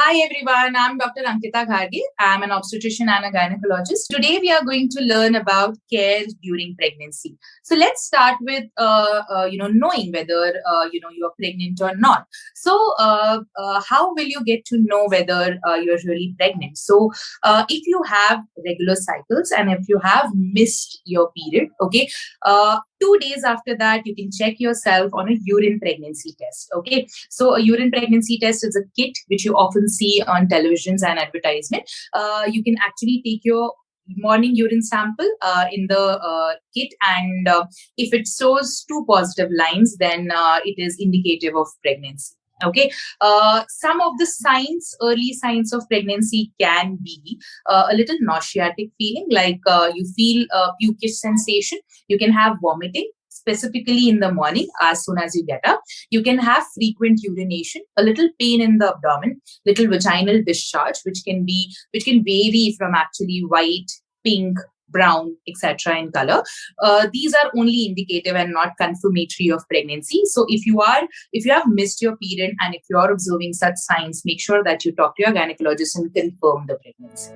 Hi everyone, I'm Dr. Ankita Gharge. I'm an obstetrician and a gynecologist. Today we are going to learn about care during pregnancy. So let's start with knowing whether you are pregnant or not. So how will you get to know whether you're really pregnant? So if you have regular cycles and if you have missed your period, okay, 2 days after that you can check yourself on a urine pregnancy test. Okay, so a urine pregnancy test is a kit which you often see on televisions and advertisement. You can actually take your morning urine sample in the kit, and if it shows two positive lines, then it is indicative of pregnancy. Okay, some of the signs, early signs of pregnancy can be a little nauseatic feeling, like you feel pukish sensation. You can have vomiting, specifically in the morning as soon as you get up. You can have frequent urination, a little pain in the abdomen, little vaginal discharge, which can vary from actually white, pink, brown, etc. in color. These are only indicative and not confirmatory of pregnancy. So if you have missed your period and if you are observing such signs, make sure that you talk to your gynecologist and confirm the pregnancy.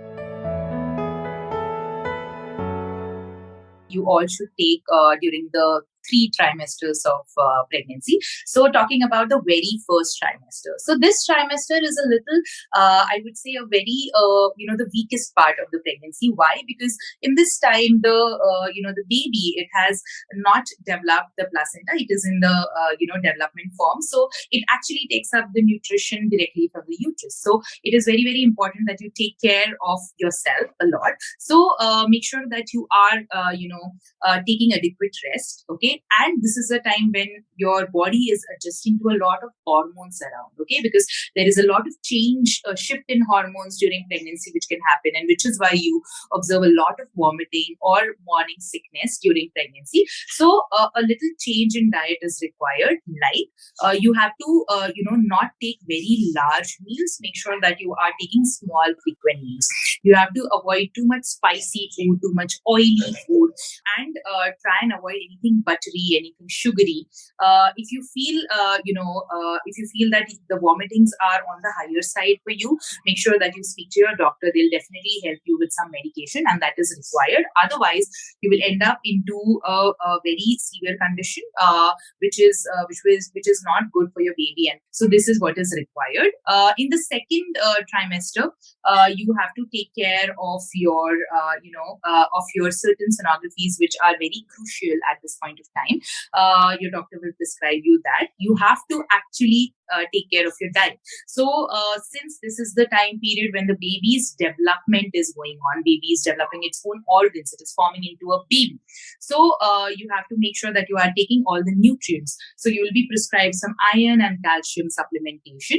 You all should take during the 3 trimesters of pregnancy. So talking about the very first trimester. So this trimester is a little, I would say, a very, the weakest part of the pregnancy. Why? Because in this time, the baby, it has not developed the placenta. It is in the, development form. So it actually takes up the nutrition directly from the uterus. So it is very, very important that you take care of yourself a lot. So make sure that you are, taking adequate rest. Okay. And this is a time when your body is adjusting to a lot of hormones around, okay, because there is a lot of shift in hormones during pregnancy which can happen, and which is why you observe a lot of vomiting or morning sickness during pregnancy. So a little change in diet is required, like you have to not take very large meals. Make sure that you are taking small frequent meals. You have to avoid too much spicy food, too much oily food, and try and avoid anything buttery, anything sugary. If you feel that the vomitings are on the higher side for you, make sure that you speak to your doctor. They'll definitely help you with some medication, and that is required. Otherwise, you will end up into a very severe condition, which is not good for your baby. And so this is what is required. In the second trimester, you have to take care of your certain sonographies, which are very crucial at this point of time. Your doctor will prescribe you that. You have to actually take care of your diet. So since this is the time period when the baby's development is going on, baby is developing its own organs, it is forming into a baby. So you have to make sure that you are taking all the nutrients. So you will be prescribed some iron and calcium supplementation.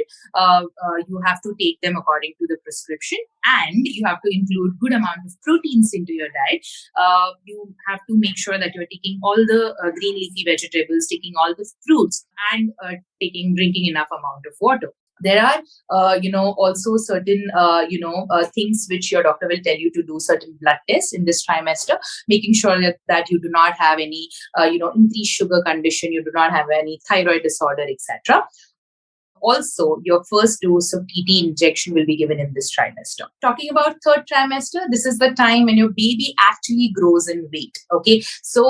You have to take them according to the prescription, and you have to include good amount of proteins into your diet. You have to make sure that you're taking all the green leafy vegetables, taking all the fruits, and drinking enough amount of water. There are, also certain, things which your doctor will tell you to do, certain blood tests in this trimester, making sure that you do not have any, increased sugar condition, you do not have any thyroid disorder, etc. Also, your first dose of TT injection will be given in this trimester. Talking about third trimester, this is the time when your baby actually grows in weight. Okay, so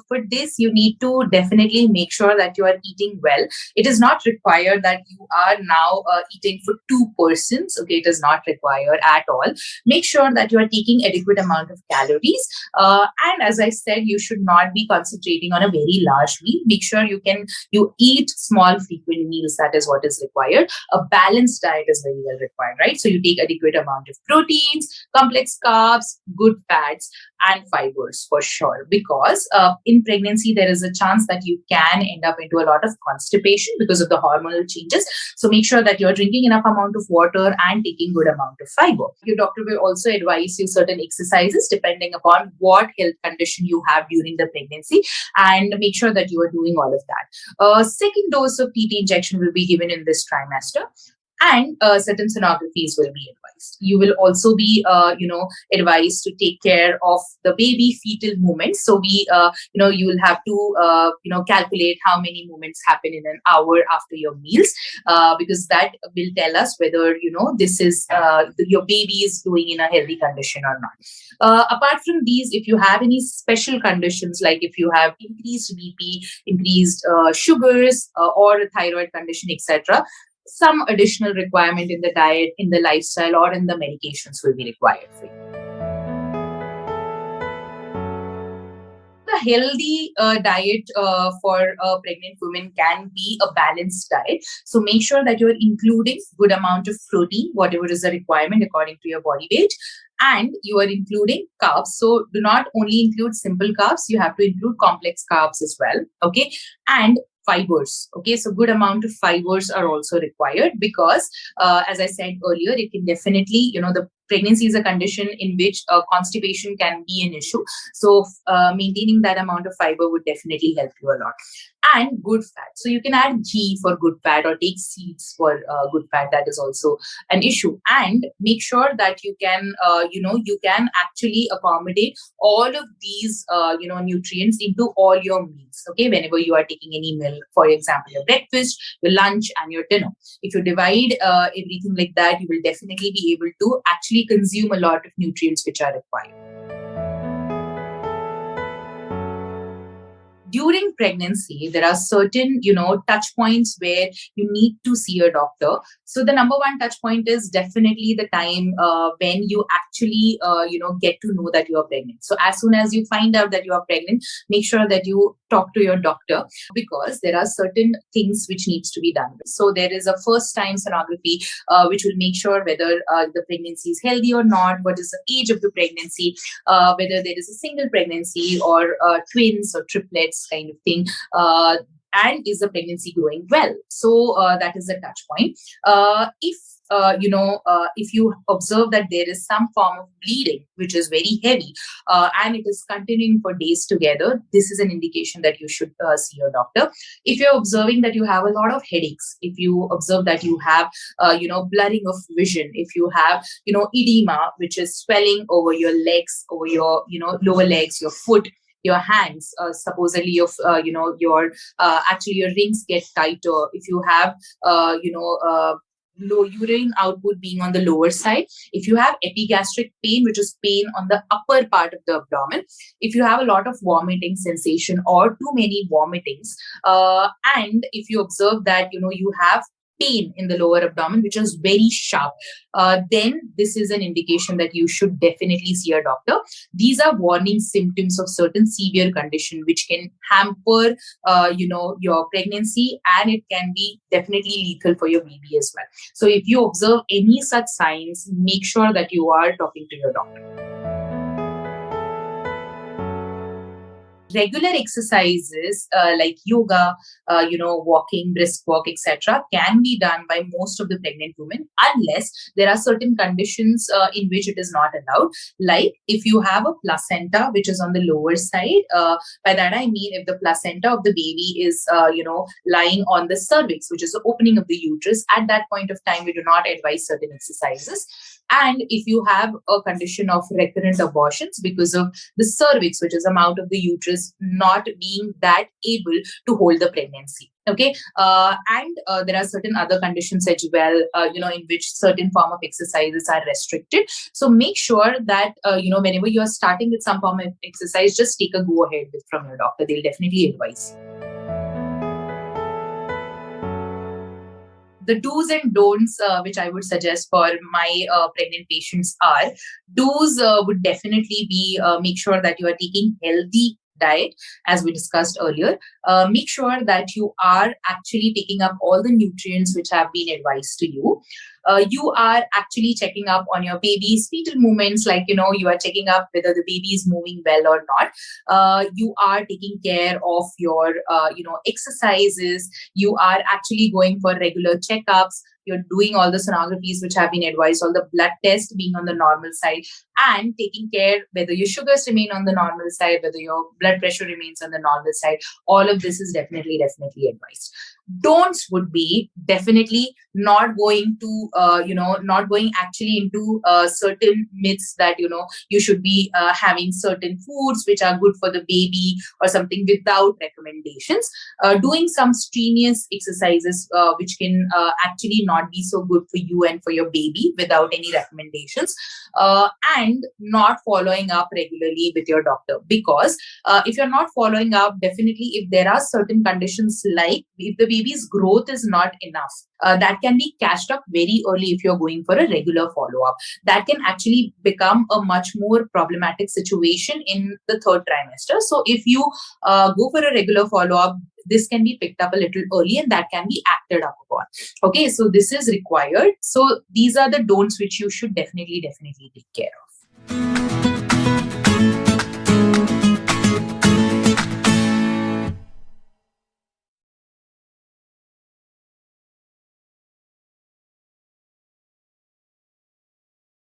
for this, you need to definitely make sure that you are eating well. It is not required that you are now eating for 2 persons. Okay, it is not required at all. Make sure that you are taking adequate amount of calories. And as I said, you should not be concentrating on a very large meal. Make sure you eat small frequent meals. That is what is required. A balanced diet is very well required, right? So you take adequate amount of proteins, complex carbs, good fats, and fibers for sure. Because in pregnancy, there is a chance that you can end up into a lot of constipation because of the hormonal changes. So make sure that you're drinking enough amount of water and taking good amount of fiber. Your doctor will also advise you certain exercises depending upon what health condition you have during the pregnancy, and make sure that you are doing all of that. Second dose of TT injection will be given in this trimester, and certain sonographies will be advised. advised. You will also be, advised to take care of the baby fetal movements. So you will have to, calculate how many movements happen in an hour after your meals, because that will tell us whether, this is your baby is doing in a healthy condition or not. Apart from these, if you have any special conditions, like if you have increased BP, increased sugars, or a thyroid condition, etc., some additional requirement in the diet, in the lifestyle, or in the medications will be required for you. A healthy diet for pregnant women can be a balanced diet. So make sure that you're including good amount of protein, whatever is the requirement according to your body weight, and you are including carbs. So do not only include simple carbs, you have to include complex carbs as well. Okay. And fibers. Okay. So good amount of fibers are also required, because as I said earlier, it can definitely, the pregnancy is a condition in which constipation can be an issue. So maintaining that amount of fiber would definitely help you a lot. And good fat. So you can add ghee for good fat, or take seeds for good fat. That is also an issue. And make sure that you can, you can actually accommodate all of these, nutrients into all your meals. Okay. Whenever you are taking any meal, for example, your breakfast, your lunch, and your dinner. If you divide everything like that, you will definitely be able to actually consume a lot of nutrients which are required. During pregnancy, there are certain, touch points where you need to see a doctor. So the number one touch point is definitely the time when you actually, get to know that you are pregnant. So as soon as you find out that you are pregnant, make sure that you talk to your doctor, because there are certain things which needs to be done. So there is a first time sonography, which will make sure whether the pregnancy is healthy or not, what is the age of the pregnancy, whether there is a single pregnancy or twins or triplets kind of thing, and is the pregnancy growing well. So that is the touch point. If you observe that there is some form of bleeding which is very heavy, and it is continuing for days together, this is an indication that you should see your doctor. If you're observing that you have a lot of headaches, if you observe that you have blurring of vision, if you have edema which is swelling over your legs, over your lower legs, your foot, your hands, supposedly your actually your rings get tighter, if you have low urine output being on the lower side, if you have epigastric pain, which is pain on the upper part of the abdomen, if you have a lot of vomiting sensation or too many vomitings, and if you observe that you have pain in the lower abdomen which is very sharp, then this is an indication that you should definitely see a doctor. These are warning symptoms of certain severe condition which can hamper your pregnancy, and it can be definitely lethal for your baby as well. So if you observe any such signs, make sure that you are talking to your doctor. Regular exercises like yoga, walking, brisk walk, etc., can be done by most of the pregnant women, unless there are certain conditions in which it is not allowed. Like if you have a placenta which is on the lower side, by that I mean if the placenta of the baby is, lying on the cervix, which is the opening of the uterus, at that point of time, we do not advise certain exercises. And if you have a condition of recurrent abortions because of the cervix, which is the mouth of the uterus, not being that able to hold the pregnancy. Okay. And there are certain other conditions as well, in which certain form of exercises are restricted. So make sure that, whenever you are starting with some form of exercise, just take a go ahead from your doctor. They'll definitely advise you. The do's and don'ts which I would suggest for my pregnant patients are, do's would definitely be make sure that you are taking healthy diet, as we discussed earlier. Make sure that you are actually taking up all the nutrients which have been advised to you. You are actually checking up on your baby's fetal movements, like, you are checking up whether the baby is moving well or not. You are taking care of your, exercises. You are actually going for regular checkups. You're doing all the sonographies which have been advised, all the blood tests being on the normal side, and taking care whether your sugars remain on the normal side, whether your blood pressure remains on the normal side. All of this is definitely advised. Don'ts would be definitely not going to, not going actually into certain myths that, you should be having certain foods which are good for the baby or something without recommendations. Doing some strenuous exercises which can actually not be so good for you and for your baby without any recommendations. And not following up regularly with your doctor, because if you're not following up, definitely if there are certain conditions, like if the baby's growth is not enough, that can be catched up very early. If you're going for a regular follow-up, that can actually become a much more problematic situation in the third trimester. So if you go for a regular follow-up, this can be picked up a little early and that can be acted up upon. Okay, so this is required. So these are the don'ts which you should definitely take care of.